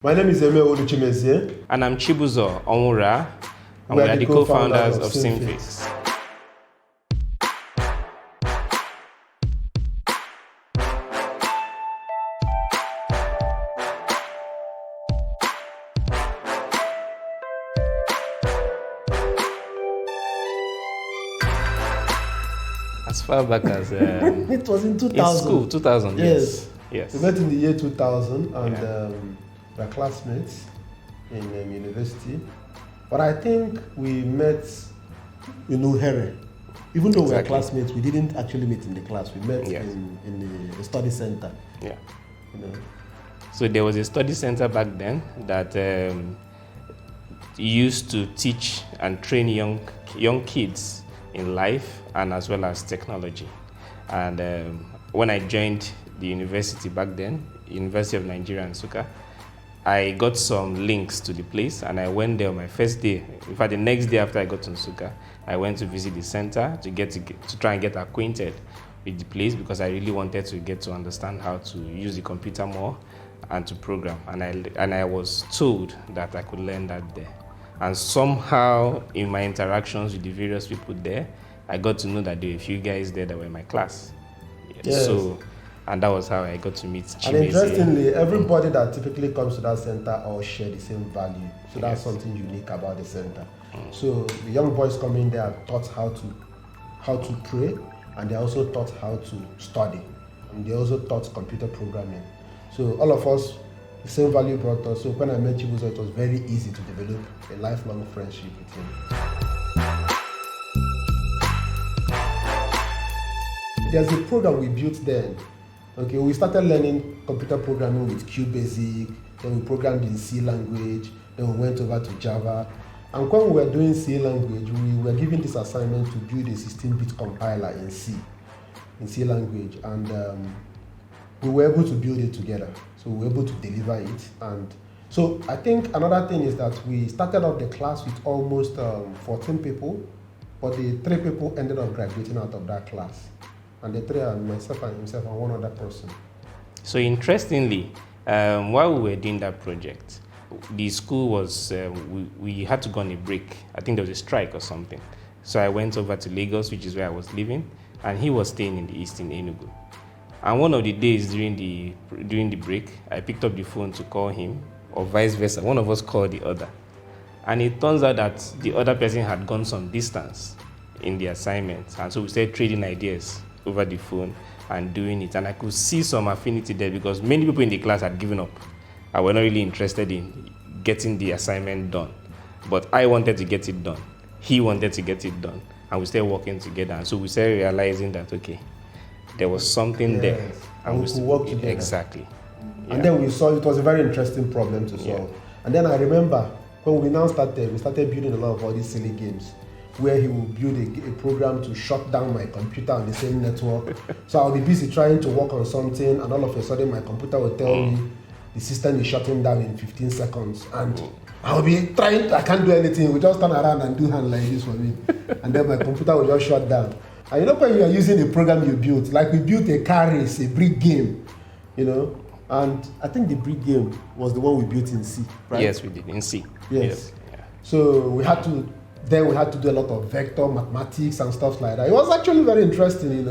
My name is Emewulu Chimezie. And I'm Chibuzor, Onwurah, and we are the co-founders of Simfix. As far back as it was in 2000. In school, 2000. Yes. Yes. We met in the year 2000, and we are classmates in university. But I think we met, here. Even though we were classmates, we didn't actually meet in the class. We met in the study center. Yeah. So there was a study center back then that used to teach and train young kids in life and as well as technology. And when I joined the university back then, University of Nigeria in Nsukka, I got some links to the place and I went there on my first day. In fact, the next day after I got to Nsukka, I went to visit the center to try and get acquainted with the place because I really wanted to get to understand how to use the computer more and to program. And I was told that I could learn that there. And somehow in my interactions with the various people there, I got to know that there were a few guys there that were in my class. Yes. And that was how I got to meet Chimezie. And interestingly, everybody that typically comes to that center all share the same value. So that's something unique about the center. So the young boys coming there are taught how to pray, and they also taught how to study. And they also taught computer programming. So all of us, the same value brought us. So when I met Chibuzor, it was very easy to develop a lifelong friendship with him. There's a program we built then. Okay, we started learning computer programming with Q-Basic, then we programmed in C language, then we went over to Java. And when we were doing C language, we were given this assignment to build a 16-bit compiler in C language. And we were able to build it together. So we were able to deliver it. And so I think another thing is that we started out the class with almost 14 people, but the 3 people ended up graduating out of that class. And the 3 are myself and himself and one other person. So interestingly, while we were doing that project, the school was, we had to go on a break. I think there was a strike or something. So I went over to Lagos, which is where I was living, and he was staying in the east in Enugu. And one of the days during the break, I picked up the phone to call him, or vice versa. One of us called the other. And it turns out that the other person had gone some distance in the assignment. And so we started trading ideas over the phone and doing it. And I could see some affinity there because many people in the class had given up and were not really interested in getting the assignment done. But I wanted to get it done. He wanted to get it done. And we started working together. And so we started realizing that, okay, there was something there. And we could work together. Exactly. And then we saw it was a very interesting problem to solve. And then I remember when we started building a lot of all these silly games where he will build a program to shut down my computer on the same network. So I'll be busy trying to work on something, and all of a sudden my computer will tell me the system is shutting down in 15 seconds. And I'll be trying, I can't do anything. We just turn around and do hand like this for me. And then my computer will just shut down. And when you are using a program you built, like we built a car race, a brick game, and I think the brick game was the one we built in C, right? Yes, we did, in C. Yes. Yeah. So we had to do a lot of vector mathematics and stuff like that. It was actually very interesting,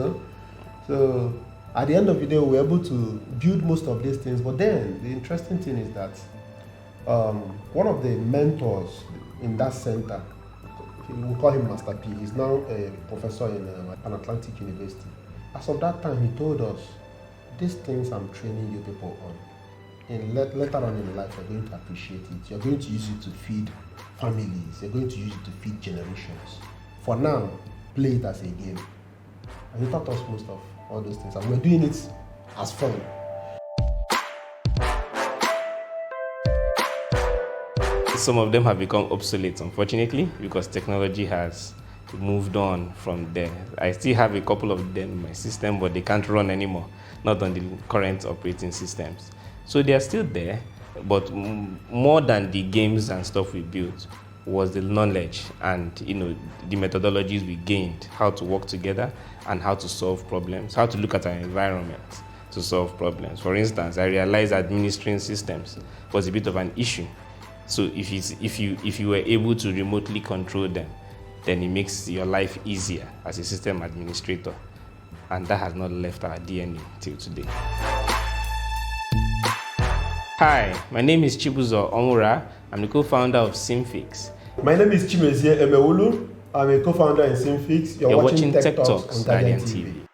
So at the end of the day, we were able to build most of these things. But then the interesting thing is that one of the mentors in that center, we call him Master P, he's now a professor in Pan-Atlantic University. As of that time, he told us, these things I'm training you people on, later on in life, you're going to appreciate it. You're going to use it to feed families. You're going to use it to feed generations. For now, play it as a game. And he taught us most of all those things. And we're doing it as fun. Some of them have become obsolete, unfortunately, because technology has moved on from there. I still have a couple of them in my system, but they can't run anymore, not on the current operating systems. So they are still there, but more than the games and stuff we built was the knowledge and the methodologies we gained, how to work together and how to solve problems, how to look at our environment. to solve problems. For instance, I realized administering systems was a bit of an issue. So if you were able to remotely control them, then it makes your life easier as a system administrator. And that has not left our DNA till today. Hi, my name is Chibuzor Onwurah. I'm the co-founder of Simfix. My name is Chimezie Emewulu. I'm a co-founder in Simfix. You're watching Tech Talks on Guardian TV.